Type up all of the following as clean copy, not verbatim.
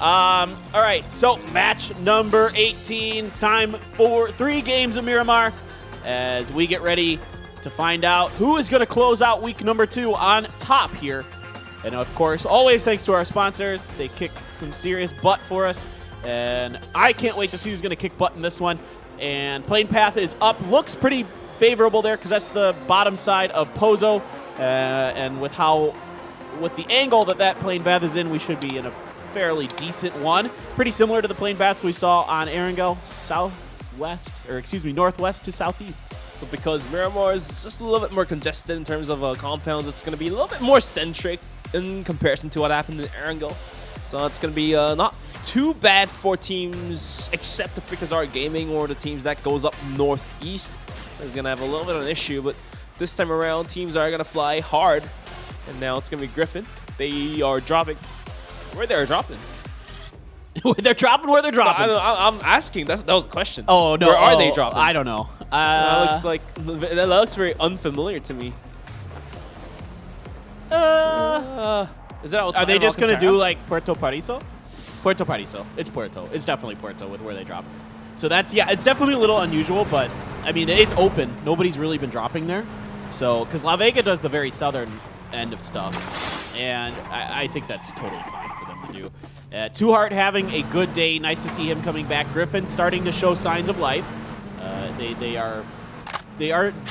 All right, so match number 18. It's time for 3 games of Miramar as we get ready to find out who is going to close out week number 2 on top here. And of course, always thanks to our sponsors. They kick some serious butt for us. And I can't wait to see who's going to kick butt in this one. And Plane Path is up. Looks pretty favorable there because that's the bottom side of Pozo. And with the angle that Plane Path is in, we should be in a fairly decent one. Pretty similar to the plane paths we saw on Erangel, northwest to southeast. But because Miramar is just a little bit more congested in terms of compounds, it's going to be a little bit more centric in comparison to what happened in Erangel. So it's going to be not too bad for teams except the Freakazard Gaming or the teams that goes up northeast. It's going to have a little bit of an issue, but this time around, teams are going to fly hard. And now it's going to be Griffin. They are dropping. Where they're dropping? They're dropping where they're dropping. No, I'm asking. That was a question. Oh, no. Where are they dropping? I don't know. That looks very unfamiliar to me. Is it are they just going to do like Puerto Paraiso? Puerto Paraiso. It's Puerto. It's definitely Puerto with where they drop. So that's, yeah, it's definitely a little unusual, but I mean, it's open. Nobody's really been dropping there. So, because La Vega does the very southern end of stuff, and I think that's totally fine for them to do. Two Heart having a good day. Nice to see him coming back. Griffin starting to show signs of life. They are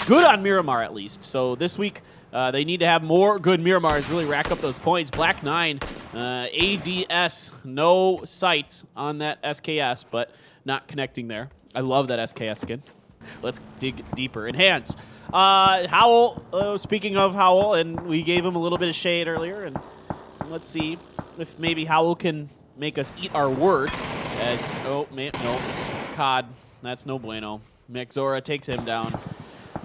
good on Miramar at least. So this week they need to have more good Miramars, really rack up those points. Black 9, ADS, no sights on that SKS, but not connecting there. I love that SKS skin. Let's dig deeper. Enhance. Howl, speaking of Howl, and we gave him a little bit of shade earlier, and let's see if maybe Howl can make us eat our word. As, oh, man, no. COD, that's no bueno. Mexora takes him down.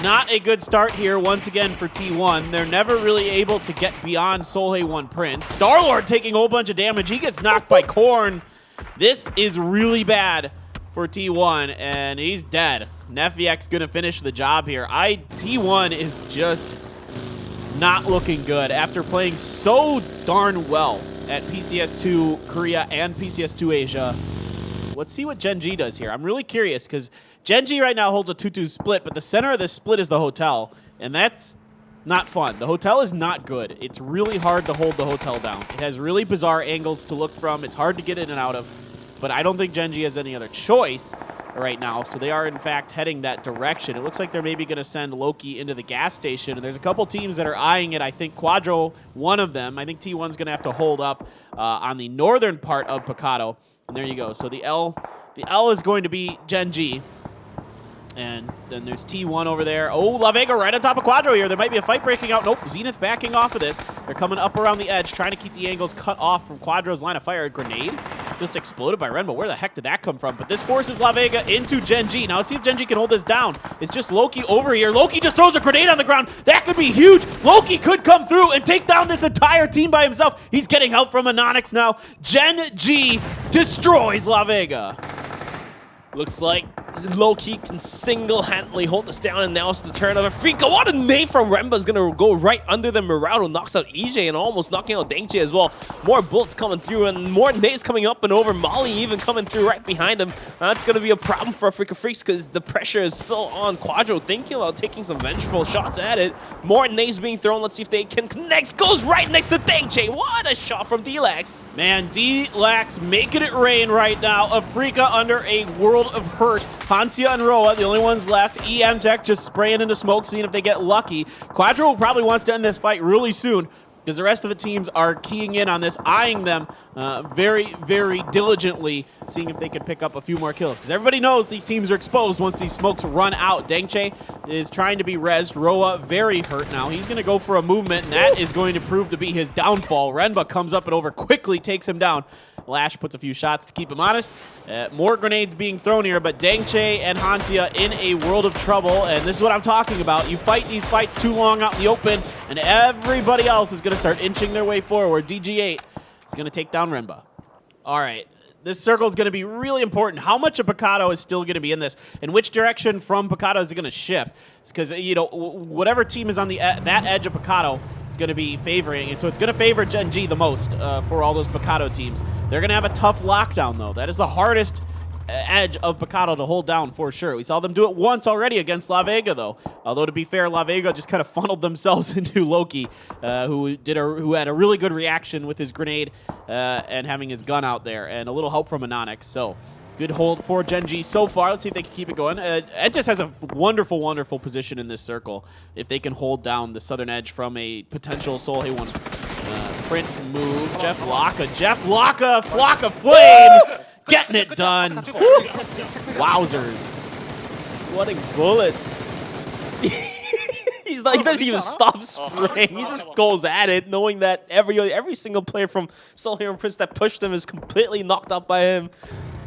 Not a good start here once again for T1. They're never really able to get beyond Solhei 1 Prince. Star-Lord taking a whole bunch of damage. He gets knocked by Korn. This is really bad for T1, and he's dead. Nefiak's going to finish the job here. T1 is just not looking good after playing so darn well at PCS2 Korea and PCS2 Asia. Let's see what Gen.G does here. I'm really curious because Gen.G right now holds a 2-2 split, but the center of this split is the hotel, and that's not fun. The hotel is not good. It's really hard to hold the hotel down. It has really bizarre angles to look from. It's hard to get in and out of, but I don't think Gen.G has any other choice right now, so they are in fact heading that direction. It looks like they're maybe going to send Loki into the gas station, and there's a couple teams that are eyeing it. I think Quadro, one of them. I think T1's going to have to hold up on the northern part of Picado, and there you go. So the L is going to be Gen.G. And then there's T1 over there. Oh, La Vega right on top of Quadro here. There might be a fight breaking out. Nope, Zenith backing off of this. They're coming up around the edge, trying to keep the angles cut off from Quadro's line of fire. A grenade just exploded by Renbo. Where the heck did that come from? But this forces La Vega into Gen.G. Now let's see if Gen.G can hold this down. It's just Loki over here. Loki just throws a grenade on the ground. That could be huge. Loki could come through and take down this entire team by himself. He's getting help from Anonix now. Gen.G destroys La Vega. Looks like Loki can single-handedly hold this down, and now it's the turn of a freak. What a nade from Remba is going to go right under the Mirado, knocks out EJ and almost knocking out Gen.G as well. More bullets coming through and more nades coming up and over. Molly even coming through right behind him. That's going to be a problem for Freaka Freaks because the pressure is still on Quadro, thinking about taking some vengeful shots at it. More nades being thrown. Let's see if they can connect. Goes right next to Gen.G. What a shot from D-Lax. Man, D-Lax making it rain right now. Afrika under a world of hurt. Hancia and Roa, the only ones left. EM Tech just spraying into smoke, seeing if they get lucky. Quadro probably wants to end this fight really soon because the rest of the teams are keying in on this, eyeing them very, very diligently, seeing if they can pick up a few more kills. Because everybody knows these teams are exposed once these smokes run out. Dengche is trying to be rezzed. Roa very hurt now. He's going to go for a movement, and that is going to prove to be his downfall. Renba comes up and over quickly, takes him down. Lash puts a few shots to keep him honest. More grenades being thrown here, but Dengche and Hancia in a world of trouble, and this is what I'm talking about. You fight these fights too long out in the open, and everybody else is going to start inching their way forward. DG8 is going to take down Renba. All right. This circle is going to be really important. How much of Picado is still going to be in this, and which direction from Picado is it going to shift? Because, you know, whatever team is on that edge of Picado is going to be favoring, and so it's going to favor Gen.G the most for all those Bacado teams. They're going to have a tough lockdown, though. That is the hardest edge of Bacado to hold down for sure. We saw them do it once already against La Vega, though. Although, to be fair, La Vega just kind of funneled themselves into Loki, who had a really good reaction with his grenade and having his gun out there, and a little help from Anonix. So, good hold for Gen.G so far. Let's see if they can keep it going. Entis has a wonderful, wonderful position in this circle if they can hold down the southern edge from a potential Soul Hay-1 Prince move. Jeff Locka, Flock of Flame! Getting it done. Wowzers. Sweating bullets. He doesn't even stop spraying. He just goes at it, knowing that every single player from Soul Hero Prince that pushed him is completely knocked out by him.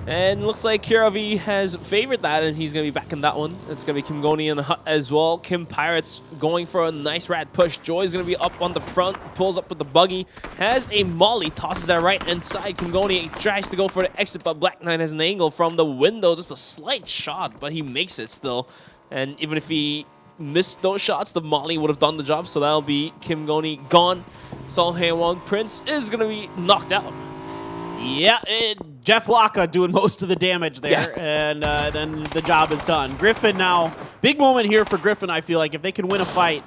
And looks like Kiravi has favored that, and he's going to be back in that one. It's going to be Kim Goni and Hut as well. Kim Pirates going for a nice rat push. Joy's going to be up on the front, pulls up with the buggy, has a molly, tosses that right inside. Kim Goni tries to go for the exit, but Black Knight has an angle from the window. Just a slight shot, but he makes it still. And even if he missed those shots, the molly would have done the job. So that'll be Kim Goni gone. Soul Hay-1 Prince is going to be knocked out. Yeah, Jeff Locka doing most of the damage there, and then the job is done. Griffin now, big moment here for Griffin, I feel like. If they can win a fight,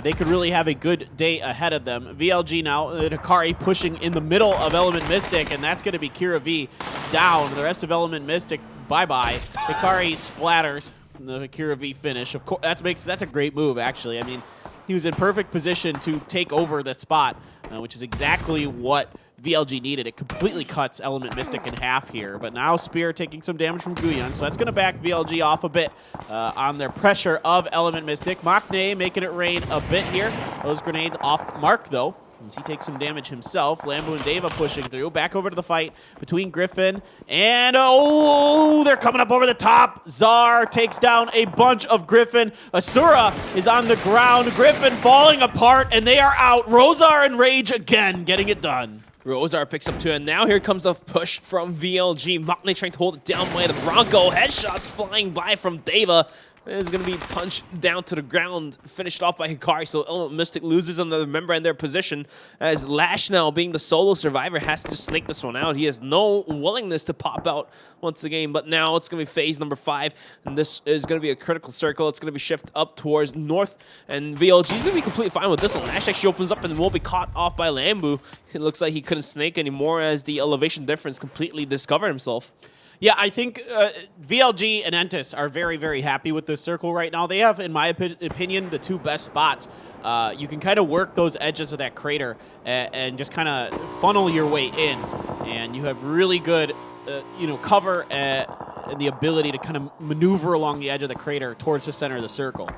they could really have a good day ahead of them. VLG now, Hikari pushing in the middle of Element Mystic, and that's going to be Kira V down. The rest of Element Mystic, bye-bye. Hikari splatters the Kira V finish. Of course, that's a great move, actually. I mean, he was in perfect position to take over the spot, which is exactly what VLG needed. It completely cuts Element Mystic in half here, but now Spear taking some damage from Guyon, so that's going to back VLG off a bit on their pressure of Element Mystic. Maknae making it rain a bit here. Those grenades off mark, though, as he takes some damage himself. Lambu and Deva pushing through. Back over to the fight between Griffin and, oh, they're coming up over the top. Czar takes down a bunch of Griffin. Asura is on the ground. Griffin falling apart, and they are out. Rosar and Rage again, getting it done. Rosar picks up 2, and now here comes the push from VLG. Maknae trying to hold it down by the Bronco. Headshots flying by from Deva. Is going to be punched down to the ground, finished off by Hikari, so Element Mystic loses another member in their position, as Lash now, being the solo survivor, has to snake this one out. He has no willingness to pop out once again, but now it's going to be phase number 5, and this is going to be a critical circle. It's going to be shifted up towards north, and VLG is going to be completely fine with this one. Lash actually opens up and will be caught off by Lambu. It looks like he couldn't snake anymore as the elevation difference completely discovered himself. Yeah, I think VLG and Entis are very, very happy with this circle right now. They have, in my opinion, the 2 best spots. You can kind of work those edges of that crater and just kind of funnel your way in. And you have really good, cover and the ability to kind of maneuver along the edge of the crater towards the center of the circle.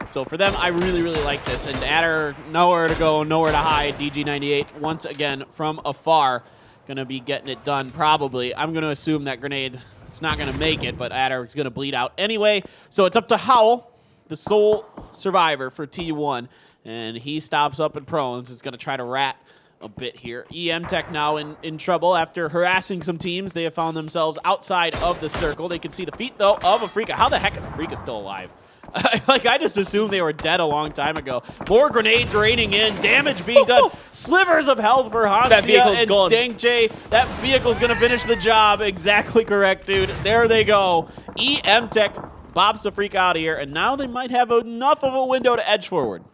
So for them, I really, really like this. And Adder, nowhere to go, nowhere to hide. DG98, once again, from afar. Going to be getting it done, probably. I'm going to assume that grenade, it's not going to make it, but Adder is going to bleed out anyway. So it's up to Howl, the sole survivor for T1, and he stops up in prones. Is going to try to rat a bit here. EM Tech now in trouble after harassing some teams. They have found themselves outside of the circle. They can see the feet, though, of Afrika. How the heck is Afrika still alive? I just assumed they were dead a long time ago. More grenades raining in, damage being done. Slivers of health for Hansia and Gen.G. That vehicle's going to finish the job. Exactly correct, dude. There they go. EM Tech bobs the freak out of here, and now they might have enough of a window to edge forward.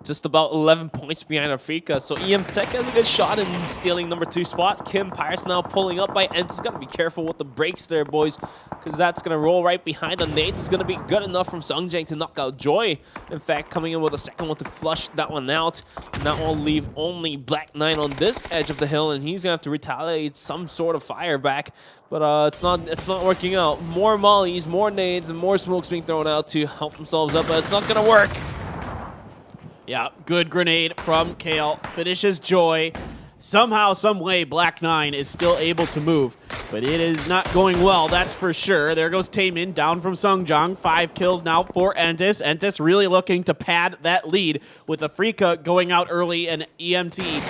Just about 11 points behind Afrika, so EM Tech has a good shot in stealing number 2 spot. Kim Pirates now pulling up by Entis. Got to be careful with the brakes there, boys, because that's going to roll right behind the nade. It's going to be good enough from Sungjang to knock out Joy. In fact, coming in with a second one to flush that one out. And that will leave only Black Knight on this edge of the hill, and he's going to have to retaliate some sort of fire back. But it's not working out. More mollies, more nades, and more smokes being thrown out to help themselves up, but it's not going to work. Yeah, good grenade from Kale. Finishes Joy. Somehow, some way, Black 9 is still able to move, but it is not going well, that's for sure. There goes Taemin down from Sungjang. 5 kills now for Entis. Entis really looking to pad that lead with Afrika going out early and EMT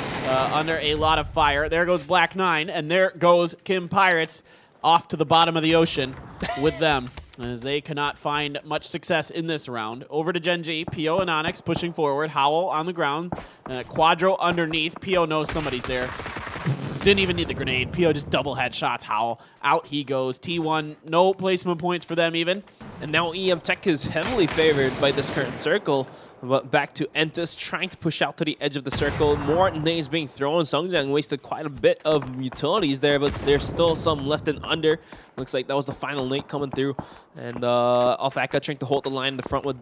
under a lot of fire. There goes Black 9, and there goes Kim Pirates off to the bottom of the ocean with them. as they cannot find much success in this round. Over to Gen.G, PO and Onyx pushing forward. Howl on the ground. Quadro underneath. PO knows somebody's there. Didn't even need the grenade. PO just double headshots Howl. Out he goes. T1, no placement points for them even. And now EM Tech is heavily favored by this current circle. But back to Entus trying to push out to the edge of the circle. More nades being thrown. Sungjang wasted quite a bit of utilities there, but there's still some left and under. Looks like that was the final nade coming through. And Alphaka trying to hold the line in the front with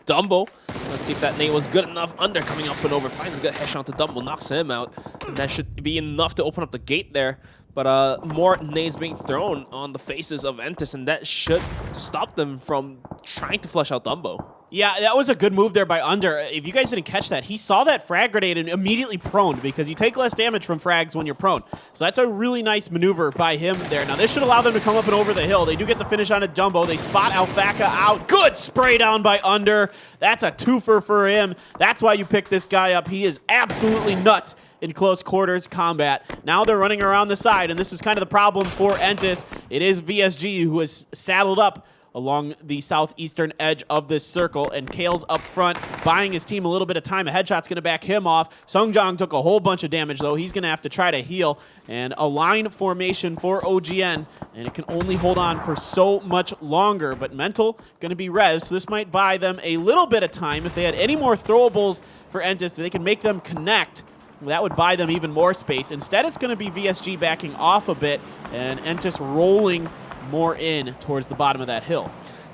Dumbo. Let's see if that nade was good enough. Under coming up and over. Finds a good headshot to Dumbo. Knocks him out. And that should be enough to open up the gate there. But more nades being thrown on the faces of Entus, and that should stop them from trying to flush out Dumbo. Yeah, that was a good move there by Under. If you guys didn't catch that, he saw that frag grenade and immediately proned because you take less damage from frags when you're prone. So that's a really nice maneuver by him there. Now, this should allow them to come up and over the hill. They do get the finish on a Dumbo. They spot Alphaka out. Good spray down by Under. That's a twofer for him. That's why you pick this guy up. He is absolutely nuts in close quarters combat. Now they're running around the side, and this is kind of the problem for Entus. It is VSG who is saddled up along the southeastern edge of this circle, and Kale's up front, buying his team a little bit of time. A headshot's going to back him off. Sungjang took a whole bunch of damage, though. He's going to have to try to heal, and a line formation for OGN, and it can only hold on for so much longer, but Mental going to be res, so this might buy them a little bit of time. If they had any more throwables for Entus, they can make them connect. That would buy them even more space. Instead, it's going to be VSG backing off a bit, and Entus rolling more in towards the bottom of that hill.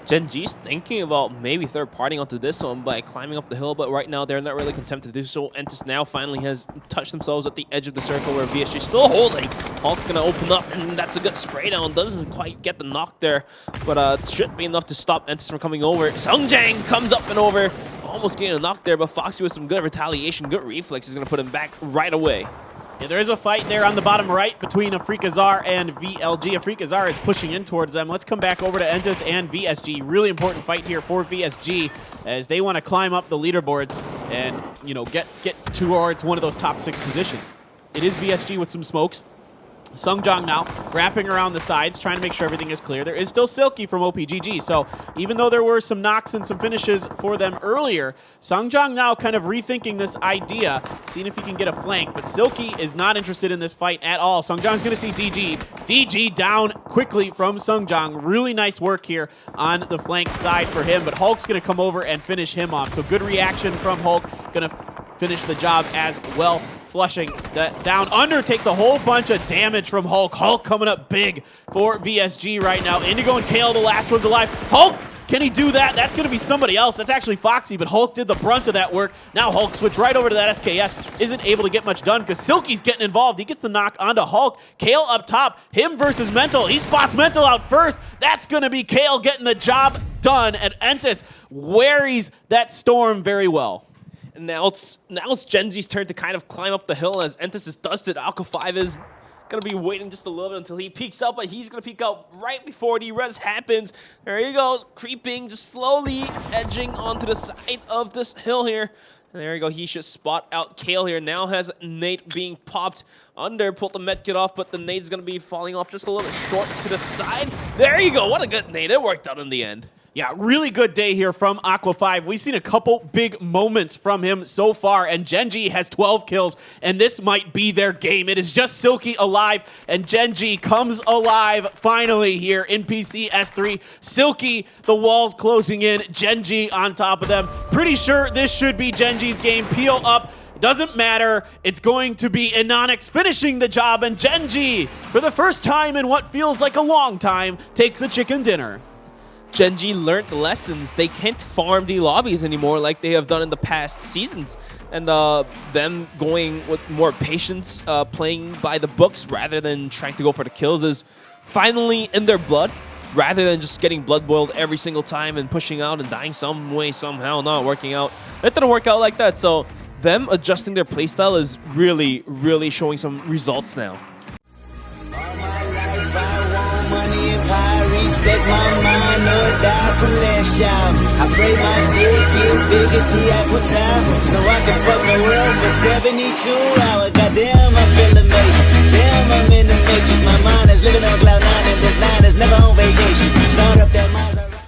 Gen.G's thinking about maybe third-partying onto this one by climbing up the hill, but right now they're not really content to do so. Entus now finally has touched themselves at the edge of the circle where VSG still holding. Hulk's going to open up, and that's a good spray down. Doesn't quite get the knock there, but it should be enough to stop Entus from coming over. Sungjang comes up and over, almost getting a knock there, but Foxy with some good retaliation, good reflex is going to put him back right away. Yeah, there is a fight there on the bottom right between Afrikazar and VLG. Afrikazar is pushing in towards them. Let's come back over to Entus and VSG. Really important fight here for VSG as they want to climb up the leaderboards and, you know, get towards one of those top 6 positions. It is VSG with some smokes. Sungjang now wrapping around the sides, trying to make sure everything is clear. There is still Silky from OPGG, so even though there were some knocks and some finishes for them earlier, Sungjang now kind of rethinking this idea, seeing if he can get a flank, but Silky is not interested in this fight at all. Sungjang's going to see DG. DG down quickly from Sungjang. Really nice work here on the flank side for him, but Hulk's going to come over and finish him off. So good reaction from Hulk, going to finish the job as well. Flushing that down. Under takes a whole bunch of damage from Hulk. Hulk coming up big for VSG right now. Indigo and Kale, the last ones alive. Hulk, can he do that? That's going to be somebody else. That's actually Foxy, but Hulk did the brunt of that work. Now Hulk switched right over to that SKS. Isn't able to get much done because Silky's getting involved. He gets the knock onto Hulk. Kale up top. Him versus Mental. He spots Mental out first. That's going to be Kale getting the job done. And Entus worries that storm very well. And now it's Gen.G's turn to kind of climb up the hill as Entus is dusted. Alka 5 is going to be waiting just a little bit until he peeks out, but he's going to peek out right before the res happens. There he goes, creeping, just slowly edging onto the side of this hill here. And there you go, he should spot out Kale here. Now has nade being popped under, pulled the medkit off, but the nade's going to be falling off just a little bit short to the side. There you go, what a good nade. It worked out in the end. Yeah, really good day here from Aqua 5. We've seen a couple big moments from him so far, and Gen.G has 12 kills, and this might be their game. It is just Silky alive, and Gen.G comes alive finally here in PCS3. Silky, the walls closing in, Gen.G on top of them. Pretty sure this should be Gen.G's game. Peel up. Doesn't matter. It's going to be Anonix finishing the job, and Gen.G, for the first time in what feels like a long time, takes a chicken dinner. Gen.G learned the lessons. They can't farm the lobbies anymore like they have done in the past seasons. And them going with more patience, playing by the books rather than trying to go for the kills is finally in their blood, rather than just getting blood boiled every single time and pushing out and dying some way, somehow, not working out. It didn't work out like that. So them adjusting their playstyle is really, really showing some results now. Respect my mind, no doubt from last y'all. I pray my dick get big as the Apple Tower, so I can fuck the world for 72 hours. Goddamn, I feel amazing. Damn, I'm in the matrix. My mind is living on cloud 9 and this 9 is never on vacation. Start up that mind.